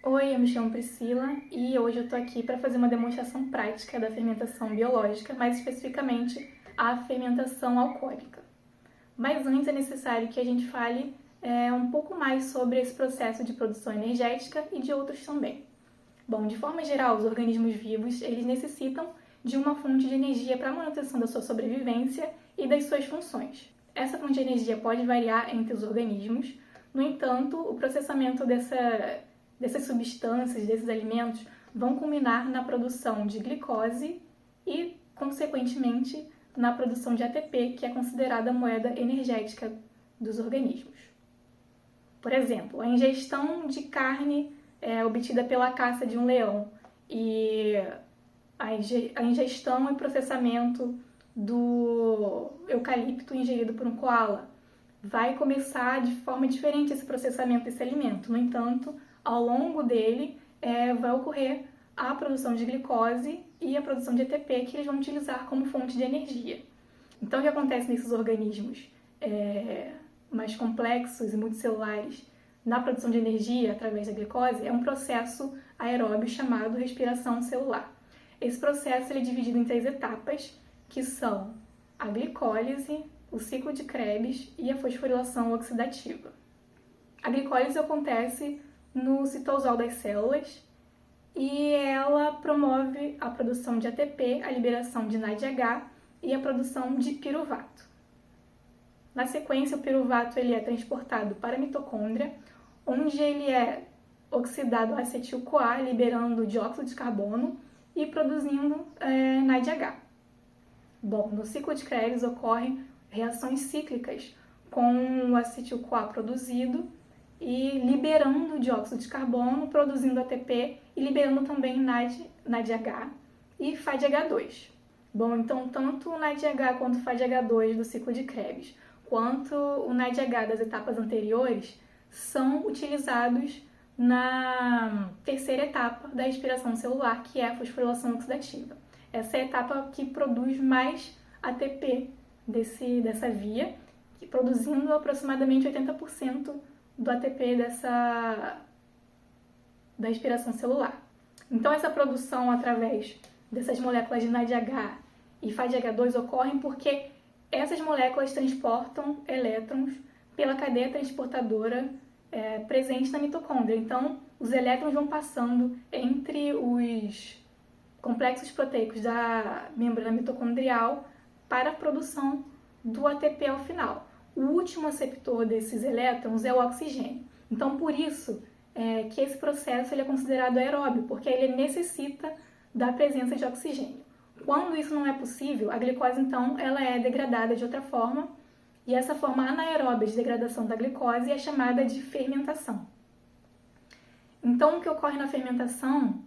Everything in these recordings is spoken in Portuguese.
Oi, eu me chamo Priscila e hoje eu tô aqui para fazer uma demonstração prática da fermentação biológica, mais especificamente a fermentação alcoólica. Mas antes é necessário que a gente fale um pouco mais sobre esse processo de produção energética e de outros também. Bom, de forma geral, os organismos vivos eles necessitam de uma fonte de energia para a manutenção da sua sobrevivência e das suas funções. Essa fonte de energia pode variar entre os organismos, no entanto, o processamento dessas substâncias, desses alimentos, vão culminar na produção de glicose e, consequentemente, na produção de ATP, que é considerada a moeda energética dos organismos. Por exemplo, a ingestão de carne obtida pela caça de um leão e a ingestão e processamento do eucalipto ingerido por um koala vai começar de forma diferente esse processamento desse alimento. No entanto, ao longo dele vai ocorrer a produção de glicose e a produção de ATP que eles vão utilizar como fonte de energia. Então, o que acontece nesses organismos mais complexos e multicelulares na produção de energia através da glicose é um processo aeróbio chamado respiração celular. Esse processo é dividido em 3 etapas, que são a glicólise, o ciclo de Krebs e a fosforilação oxidativa. A glicólise acontece no citosol das células e ela promove a produção de ATP, a liberação de NADH e a produção de piruvato. Na sequência, o piruvato ele é transportado para a mitocôndria, onde ele é oxidado a acetil-CoA, liberando dióxido de carbono e produzindo NADH. Bom, no ciclo de Krebs ocorrem reações cíclicas com o acetil-CoA produzido e liberando dióxido de carbono, produzindo ATP e liberando também NADH e FADH2. Bom, então tanto o NADH quanto o FADH2 do ciclo de Krebs, quanto o NADH das etapas anteriores, são utilizados na terceira etapa da respiração celular, que é a fosforilação oxidativa. Essa é a etapa que produz mais ATP dessa via, produzindo aproximadamente 80% do ATP da respiração celular. Então, essa produção através dessas moléculas de NADH e FADH2 ocorrem porque essas moléculas transportam elétrons pela cadeia transportadora presente na mitocôndria. Então, os elétrons vão passando entre os complexos proteicos da membrana mitocondrial para a produção do ATP ao final. O último aceptor desses elétrons é o oxigênio. Então, por isso que esse processo ele é considerado aeróbio, porque ele necessita da presença de oxigênio. Quando isso não é possível, a glicose, então, ela é degradada de outra forma, e essa forma anaeróbia de degradação da glicose é chamada de fermentação. Então, o que ocorre na fermentação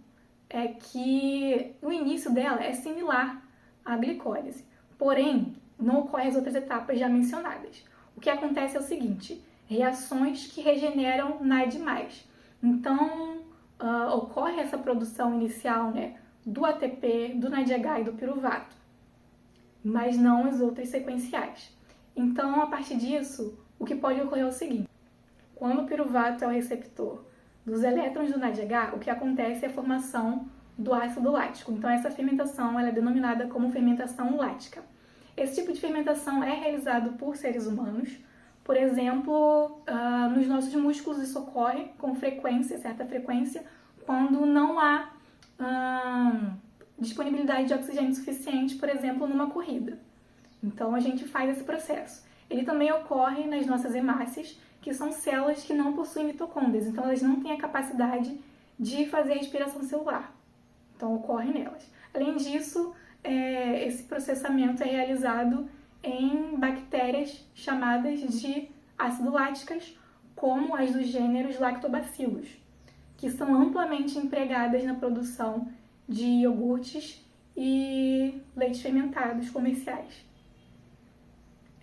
é que o início dela é similar à glicólise, porém, não ocorre as outras etapas já mencionadas. O que acontece é o seguinte, reações que regeneram NAD+. Então, ocorre essa produção inicial do ATP, do NADH e do piruvato, mas não as outras sequenciais. Então, a partir disso, o que pode ocorrer é o seguinte, quando o piruvato é o receptor dos elétrons do NADH, o que acontece é a formação do ácido lático. Então, essa fermentação ela é denominada como fermentação lática. Esse tipo de fermentação é realizado por seres humanos. Por exemplo, nos nossos músculos isso ocorre com frequência, certa frequência, quando não há disponibilidade de oxigênio suficiente, por exemplo, numa corrida. Então, a gente faz esse processo. Ele também ocorre nas nossas hemácias, que são células que não possuem mitocôndrias, então elas não têm a capacidade de fazer a respiração celular. Então, ocorre nelas. Além disso, esse processamento é realizado em bactérias chamadas de acidoláticas, como as dos gêneros Lactobacillus, que são amplamente empregadas na produção de iogurtes e leites fermentados comerciais.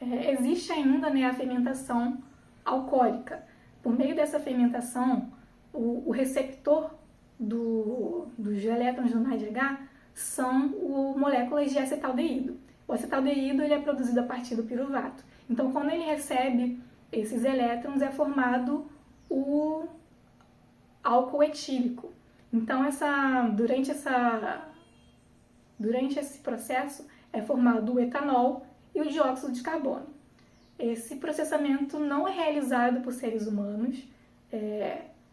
Existe ainda a fermentação alcoólica. Por meio dessa fermentação, o receptor dos elétrons do NADH são moléculas de acetaldeído. O acetaldeído ele é produzido a partir do piruvato. Então, quando ele recebe esses elétrons, é formado álcool etílico. Então, durante esse processo é formado o etanol e o dióxido de carbono. Esse processamento não é realizado por seres humanos.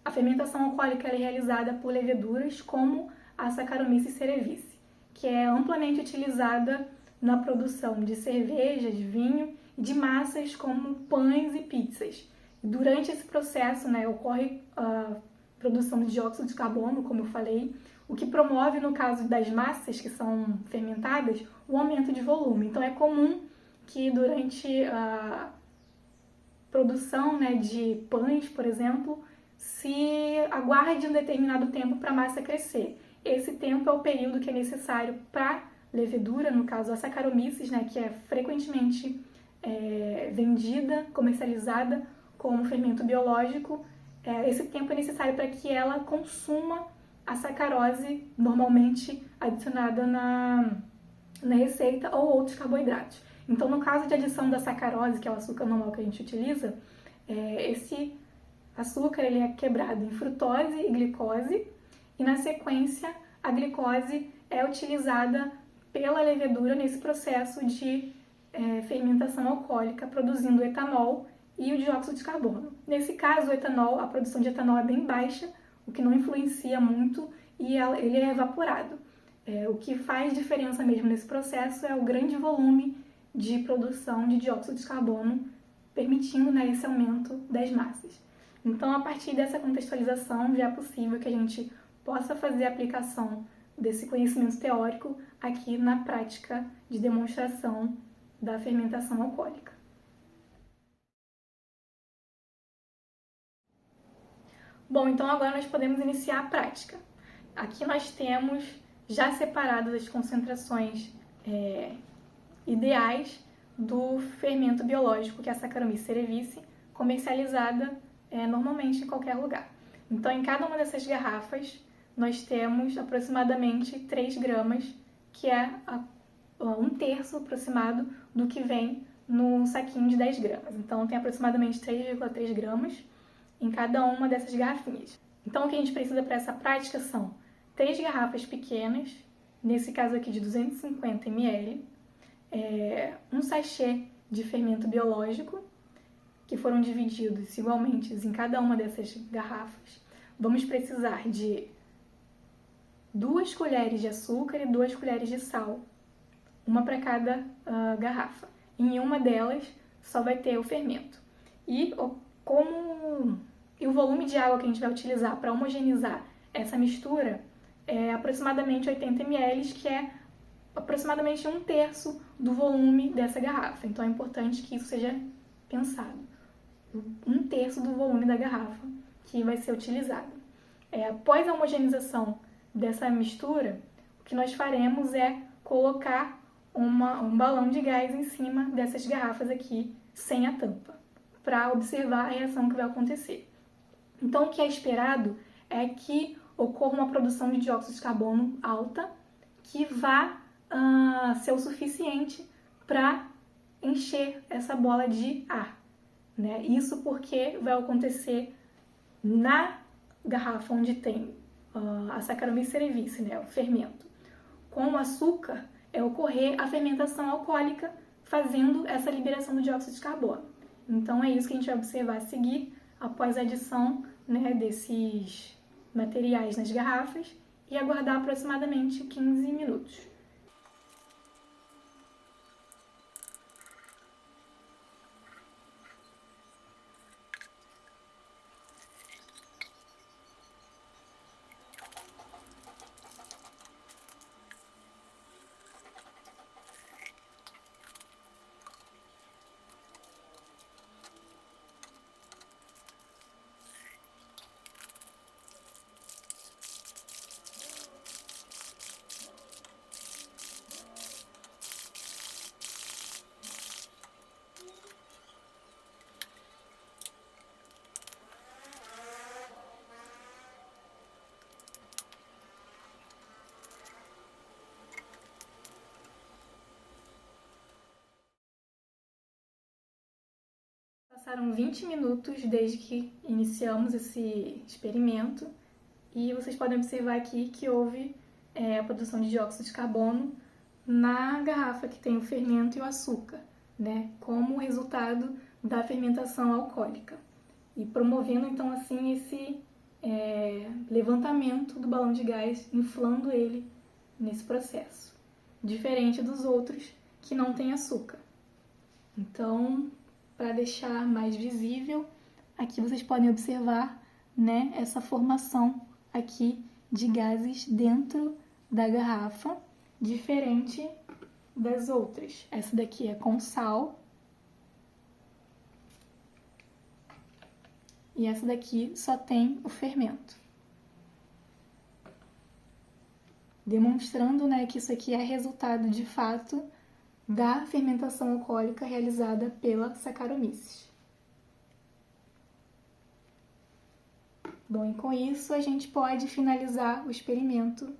A fermentação alcoólica é realizada por leveduras como a Saccharomyces cerevisiae, que é amplamente utilizada na produção de cerveja, de vinho e de massas como pães e pizzas. Durante esse processo, ocorre a produção de dióxido de carbono, como eu falei, o que promove, no caso das massas que são fermentadas, o aumento de volume. Então, é comum que durante a produção de pães, por exemplo, se aguarde um determinado tempo para a massa crescer. Esse tempo é o período que é necessário para levedura, no caso a Saccharomyces, que é frequentemente vendida, comercializada como fermento biológico. Esse tempo é necessário para que ela consuma a sacarose normalmente adicionada na receita ou outros carboidratos. Então, no caso de adição da sacarose, que é o açúcar normal que a gente utiliza, esse açúcar ele é quebrado em frutose e glicose, e na sequência a glicose é utilizada pela levedura nesse processo de fermentação alcoólica, produzindo o etanol e o dióxido de carbono. Nesse caso, a produção de etanol é bem baixa, o que não influencia muito, e ele é evaporado. O que faz diferença mesmo nesse processo é o grande volume de produção de dióxido de carbono, permitindo esse aumento das massas. Então, a partir dessa contextualização, já é possível que a gente possa fazer a aplicação desse conhecimento teórico aqui na prática de demonstração da fermentação alcoólica. Bom, então agora nós podemos iniciar a prática. Aqui nós temos já separadas as concentrações ideais do fermento biológico, que é a Saccharomyces cerevisiae, comercializada normalmente em qualquer lugar. Então, em cada uma dessas garrafas, nós temos aproximadamente 3 gramas, que é um terço aproximado do que vem no saquinho de 10 gramas. Então, tem aproximadamente 3,3 gramas em cada uma dessas garrafinhas. Então, o que a gente precisa para essa prática são 3 garrafas pequenas, nesse caso aqui de 250 ml, um sachê de fermento biológico, que foram divididos igualmente em cada uma dessas garrafas. Vamos precisar de 2 colheres de açúcar e 2 colheres de sal, uma para cada garrafa. Em uma delas só vai ter o fermento. E o volume de água que a gente vai utilizar para homogeneizar essa mistura é aproximadamente 80 ml, que é aproximadamente um terço do volume dessa garrafa. Então é importante que isso seja pensado. Um terço do volume da garrafa que vai ser utilizado. Após a homogeneização dessa mistura, o que nós faremos é colocar um balão de gás em cima dessas garrafas aqui, sem a tampa, para observar a reação que vai acontecer. Então, o que é esperado é que ocorra uma produção de dióxido de carbono alta, que vá ser o suficiente para encher essa bola de ar. Isso porque vai acontecer na garrafa onde tem a Saccharomyces cerevisiae, o fermento. Com o açúcar, ocorrer a fermentação alcoólica, fazendo essa liberação do dióxido de carbono. Então, é isso que a gente vai observar a seguir, após a adição desses materiais nas garrafas, e aguardar aproximadamente 15 minutos. Passaram 20 minutos desde que iniciamos esse experimento E vocês podem observar aqui que houve a produção de dióxido de carbono na garrafa que tem o fermento e o açúcar, né, como resultado da fermentação alcoólica. E promovendo, então, assim, esse levantamento do balão de gás, inflando ele nesse processo, diferente dos outros que não têm açúcar. Então, para deixar mais visível, aqui vocês podem observar, né, essa formação aqui de gases dentro da garrafa, diferente das outras. Essa daqui é com sal e essa daqui só tem o fermento. Demonstrando, né, que isso aqui é resultado de fato da fermentação alcoólica realizada pela Saccharomyces. Bom, e com isso a gente pode finalizar o experimento.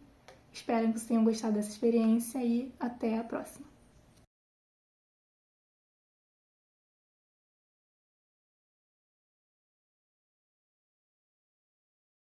Espero que vocês tenham gostado dessa experiência e até a próxima.